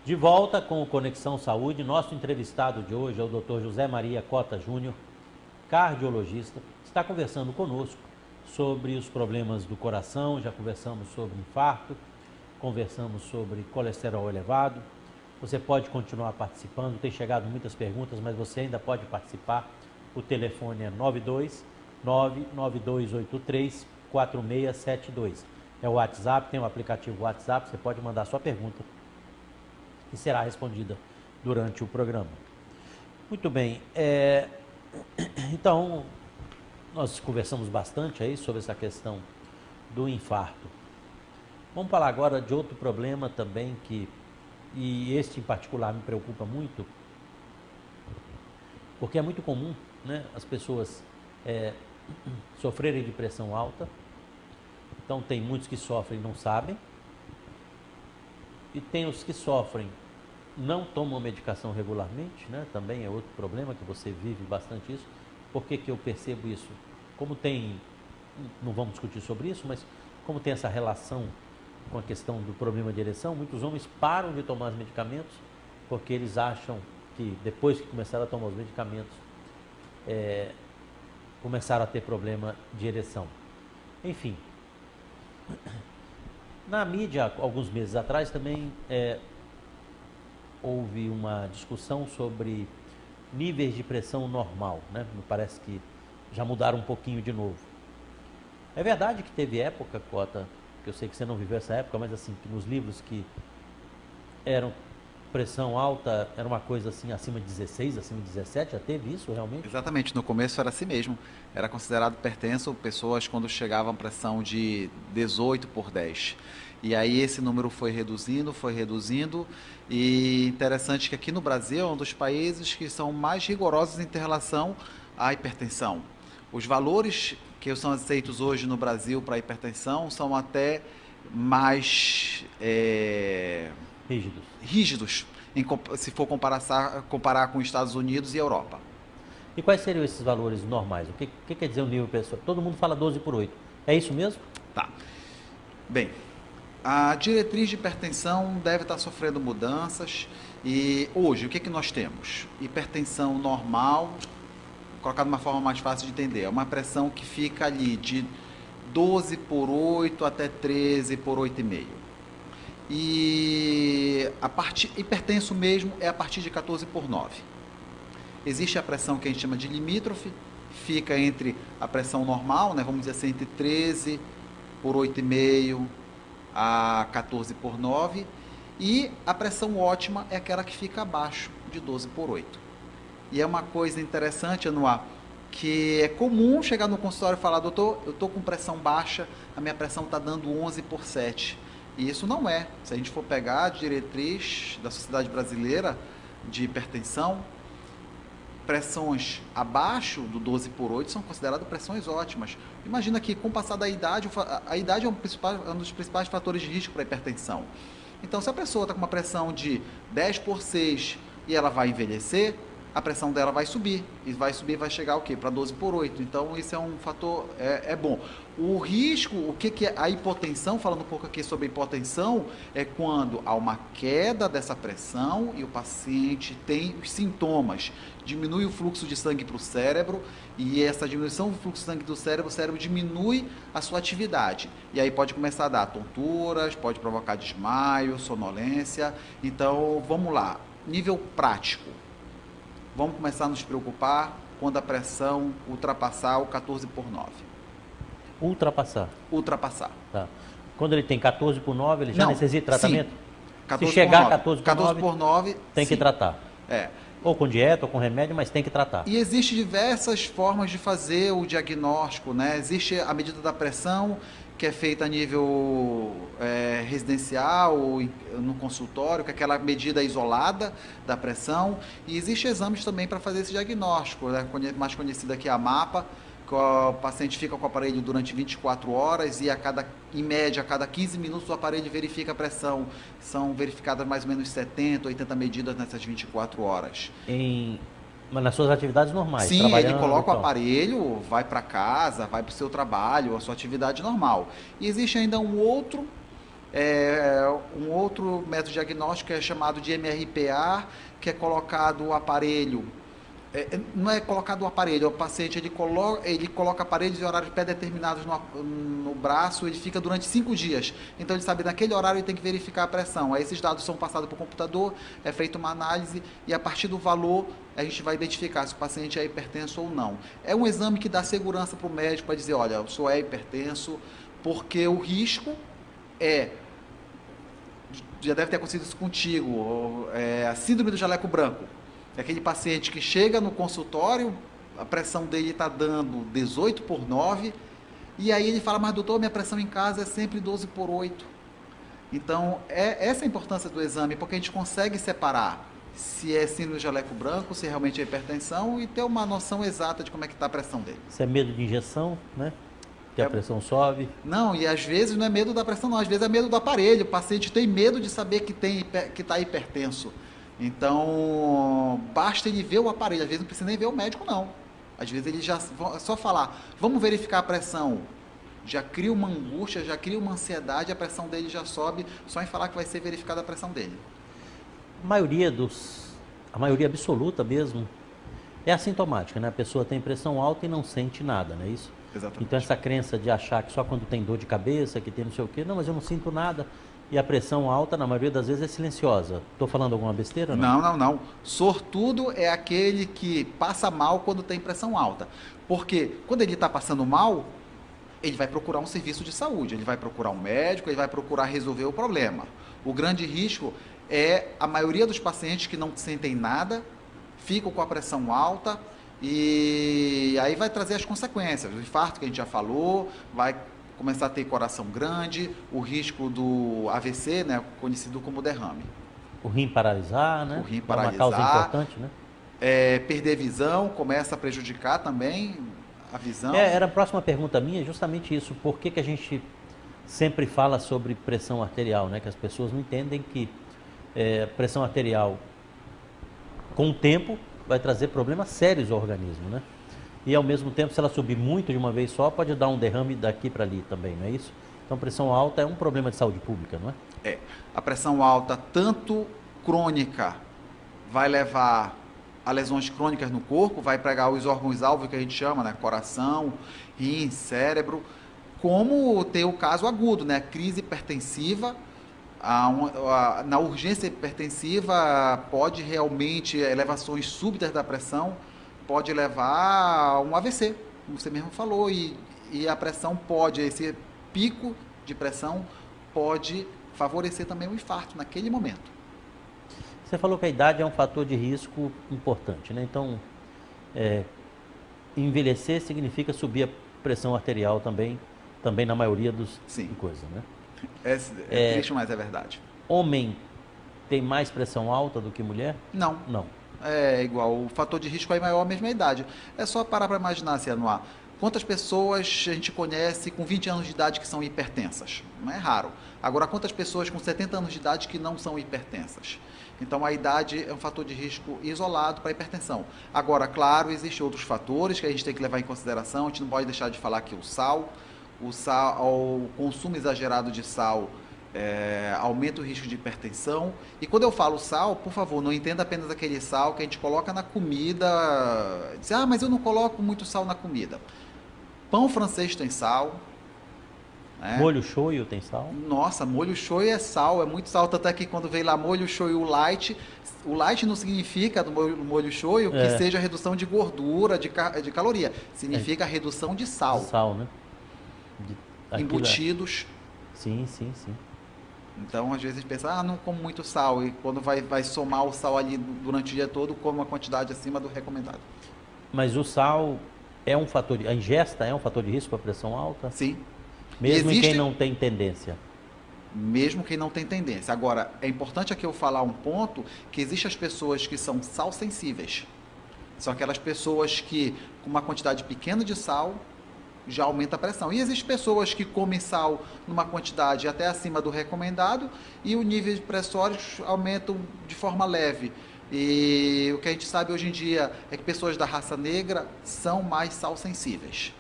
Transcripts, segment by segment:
De volta com o Conexão Saúde, nosso entrevistado de hoje é o Dr. José Maria Cota Júnior, cardiologista, está conversando conosco sobre os problemas do coração, já conversamos sobre infarto, conversamos sobre colesterol elevado. Você pode continuar participando, tem chegado muitas perguntas, mas você ainda pode participar. O telefone é 92992834672. É o WhatsApp, tem o aplicativo WhatsApp, você pode mandar sua pergunta e será respondida durante o programa. Muito bem, então nós conversamos bastante aí sobre essa questão do infarto. Vamos falar agora de outro problema também e este em particular me preocupa muito, porque é muito comum, né, as pessoas sofrerem de pressão alta. Então tem muitos que sofrem e não sabem, e tem os que sofrem, não tomam medicação regularmente, né? Também é outro problema que você vive bastante isso. Por que que eu percebo isso? Como tem, não vamos discutir sobre isso, mas como tem essa relação com a questão do problema de ereção, muitos homens param de tomar os medicamentos porque eles acham que depois que começaram a tomar os medicamentos, começaram a ter problema de ereção. Enfim, na mídia, alguns meses atrás, também houve uma discussão sobre níveis de pressão normal, né? Me parece que já mudaram um pouquinho de novo. É verdade que teve época, Cota, que eu sei que você não viveu essa época, mas assim, que nos livros que eram pressão alta, era uma coisa assim, acima de 16, acima de 17, já teve isso realmente? Exatamente, no começo era assim mesmo. Era considerado hipertenso pessoas quando chegavam a pressão de 18/10. E aí esse número foi reduzindo. E interessante que aqui no Brasil é um dos países que são mais rigorosos em relação à hipertensão. Os valores que são aceitos hoje no Brasil para hipertensão são até mais rígidos, se for comparar com os Estados Unidos e Europa. E quais seriam esses valores normais? O que quer dizer o nível pessoal? Todo mundo fala 12/8. É isso mesmo? Tá. Bem, a diretriz de hipertensão deve estar sofrendo mudanças. E hoje, o que nós temos? Hipertensão normal, colocar de uma forma mais fácil de entender, é uma pressão que fica ali de 12/8 até 13/8,5. E hipertenso mesmo é a partir de 14/9. Existe a pressão que a gente chama de limítrofe, fica entre a pressão normal, né, vamos dizer assim, entre 13/8,5 a 14/9, e a pressão ótima é aquela que fica abaixo de 12/8. E é uma coisa interessante, Anuar, que é comum chegar no consultório e falar: doutor, eu estou com pressão baixa, a minha pressão está dando 11/7. E isso não é. Se a gente for pegar a diretriz da Sociedade Brasileira de Hipertensão, pressões abaixo do 12/8 são consideradas pressões ótimas. Imagina que, com o passar da idade, a idade é um dos principais fatores de risco para a hipertensão. Então, se a pessoa está com uma pressão de 10/6 e ela vai envelhecer, a pressão dela vai subir. E vai subir, vai chegar o quê? Para 12/8. Então, isso é um fator bom. O risco, o que é a hipotensão, falando um pouco aqui sobre hipotensão, é quando há uma queda dessa pressão e o paciente tem os sintomas. Diminui o fluxo de sangue para o cérebro, e essa diminuição do fluxo de sangue do cérebro, o cérebro diminui a sua atividade. E aí pode começar a dar tonturas, pode provocar desmaio, sonolência. Então, vamos lá. Nível prático. Vamos começar a nos preocupar quando a pressão ultrapassar o 14/9. Ultrapassar. Tá. Quando ele tem 14/9, ele já Não, necessita de tratamento? Sim. Se chegar a 14/9, tem que tratar. É. Ou com dieta, ou com remédio, mas tem que tratar. E existem diversas formas de fazer o diagnóstico, né? Existe a medida da pressão, que é feita a nível residencial ou no consultório, que é aquela medida isolada da pressão. E existem exames também para fazer esse diagnóstico, né? Mais conhecida aqui a MAPA, que o paciente fica com o aparelho durante 24 horas e em média, a cada 15 minutos o aparelho verifica a pressão. São verificadas mais ou menos 70, 80 medidas nessas 24 horas. Mas nas suas atividades normais? Sim, ele coloca o aparelho, vai para casa, vai para o seu trabalho, a sua atividade normal. E existe ainda um outro Um outro método diagnóstico é chamado de MRPA, que é colocado o aparelho. Não é colocado o aparelho, o paciente ele coloca aparelhos em horários pré-determinados no braço, ele fica durante 5 dias. Então ele sabe naquele horário ele tem que verificar a pressão. Aí esses dados são passados para o computador, é feita uma análise e a partir do valor a gente vai identificar se o paciente é hipertenso ou não. É um exame que dá segurança para o médico para dizer, olha, o senhor é hipertenso, porque o risco já deve ter acontecido isso contigo, a síndrome do jaleco branco. É aquele paciente que chega no consultório, a pressão dele está dando 18/9, e aí ele fala, mas doutor, minha pressão em casa é sempre 12/8. Então, essa é a importância do exame, porque a gente consegue separar se é síndrome do jaleco branco, se realmente é hipertensão, e ter uma noção exata de como é que está a pressão dele. Isso é medo de injeção, né? Que a pressão sobe. Não, e às vezes não é medo da pressão, não, às vezes é medo do aparelho. O paciente tem medo de saber que está hipertenso. Então, basta ele ver o aparelho, às vezes não precisa nem ver o médico, não. Às vezes ele já só falar, vamos verificar a pressão, já cria uma angústia, já cria uma ansiedade, a pressão dele já sobe, só em falar que vai ser verificada a pressão dele. A maioria absoluta mesmo, é assintomática, né? A pessoa tem pressão alta e não sente nada, não é isso? Exatamente. Então essa crença de achar que só quando tem dor de cabeça, que tem não sei o quê, não, mas eu não sinto nada. E a pressão alta, na maioria das vezes, é silenciosa. Estou falando alguma besteira? Não. Sortudo é aquele que passa mal quando tem pressão alta. Porque quando ele está passando mal, ele vai procurar um serviço de saúde, ele vai procurar um médico, ele vai procurar resolver o problema. O grande risco é a maioria dos pacientes que não sentem nada, ficam com a pressão alta e aí vai trazer as consequências. O infarto que a gente já falou, vai começar a ter coração grande, o risco do AVC, né, conhecido como derrame. O rim paralisar, né? O rim É paralisar. uma causa importante, né? Perder visão, começa a prejudicar também a visão. Era a próxima pergunta minha, justamente isso. Por que a gente sempre fala sobre pressão arterial, né? Que as pessoas não entendem que pressão arterial, com o tempo, vai trazer problemas sérios ao organismo, né? E ao mesmo tempo, se ela subir muito de uma vez só, pode dar um derrame daqui para ali também, não é isso? Então, pressão alta é um problema de saúde pública, não é? A pressão alta, tanto crônica, vai levar a lesões crônicas no corpo, vai pregar os órgãos-alvo que a gente chama, né? Coração, rim, cérebro, como ter o caso agudo, né? Crise hipertensiva, na urgência hipertensiva pode realmente, elevações súbitas da pressão, pode levar a um AVC, como você mesmo falou, e a pressão pode, esse pico de pressão pode favorecer também o infarto naquele momento. Você falou que a idade é um fator de risco importante, né? Então, envelhecer significa subir a pressão arterial também na maioria dos coisas, né? É triste, mas é verdade. Homem tem mais pressão alta do que mulher? Não. É igual, o fator de risco é maior a mesma idade. É só parar para imaginar, assim, Anuar, quantas pessoas a gente conhece com 20 anos de idade que são hipertensas? Não é raro. Agora, quantas pessoas com 70 anos de idade que não são hipertensas? Então, a idade é um fator de risco isolado para a hipertensão. Agora, claro, existem outros fatores que a gente tem que levar em consideração. A gente não pode deixar de falar que o consumo exagerado de sal aumenta o risco de hipertensão. E quando eu falo sal, por favor, não entenda apenas aquele sal que a gente coloca na comida. Diz, mas eu não coloco muito sal na comida. Pão francês tem sal. Molho shoyu tem sal? Nossa, molho shoyu é sal, é muito sal. Tanto é que quando vem lá molho shoyu light, o light não significa do molho shoyu que seja redução de gordura, de caloria. Significa redução de sal. De sal, né? Embutidos. Sim. Então, às vezes, a gente pensa, não como muito sal. E quando vai somar o sal ali durante o dia todo, come uma quantidade acima do recomendado. Mas o sal é um fator a ingesta é um fator de risco para pressão alta? Sim. Mesmo em quem não tem tendência? Mesmo quem não tem tendência. Agora, é importante aqui eu falar um ponto, que existem as pessoas que são sal sensíveis. São aquelas pessoas que, com uma quantidade pequena de sal, já aumenta a pressão. E existem pessoas que comem sal numa quantidade até acima do recomendado e o nível de pressórios aumentam de forma leve. E o que a gente sabe hoje em dia é que pessoas da raça negra são mais sal sensíveis.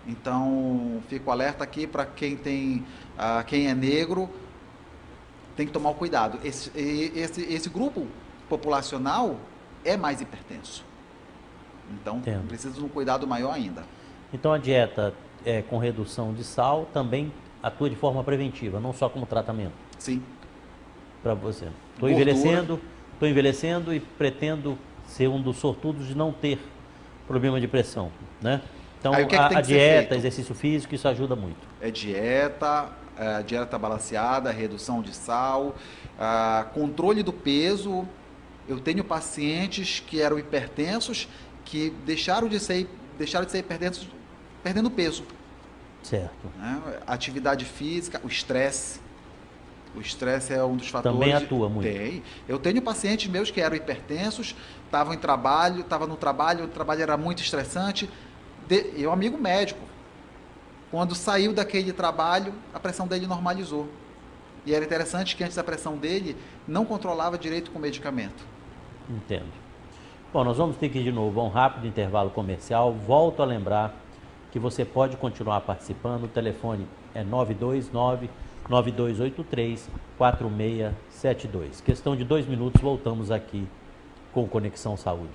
Então, fico alerta aqui para quem é negro, tem que tomar o cuidado. Esse grupo populacional é mais hipertenso. Então, Entendo. precisa de um cuidado maior ainda. Então a dieta com redução de sal também atua de forma preventiva, não só como tratamento Sim. para você. Estou Gordura. envelhecendo e pretendo ser um dos sortudos de não ter problema de pressão, né? Então Aí, o que é que tem a que ser dieta, feito? exercício físico, isso ajuda muito. É dieta balanceada, redução de sal, controle do peso. Eu tenho pacientes que eram hipertensos que deixaram de ser hipertensos perdendo peso, Certo. né? Atividade física, o estresse. O estresse é um dos fatores. Também atua muito. Tem. Eu tenho pacientes meus que eram hipertensos, estavam no trabalho, o trabalho era muito estressante. Eu, amigo médico, quando saiu daquele trabalho, a pressão dele normalizou. E era interessante que antes a pressão dele não controlava direito com medicamento. Entendo. Bom, nós vamos ter que ir de novo a um rápido intervalo comercial. Volto a lembrar que você pode continuar participando. O telefone é 929-9283-4672. Questão de 2 minutos, voltamos aqui com Conexão Saúde.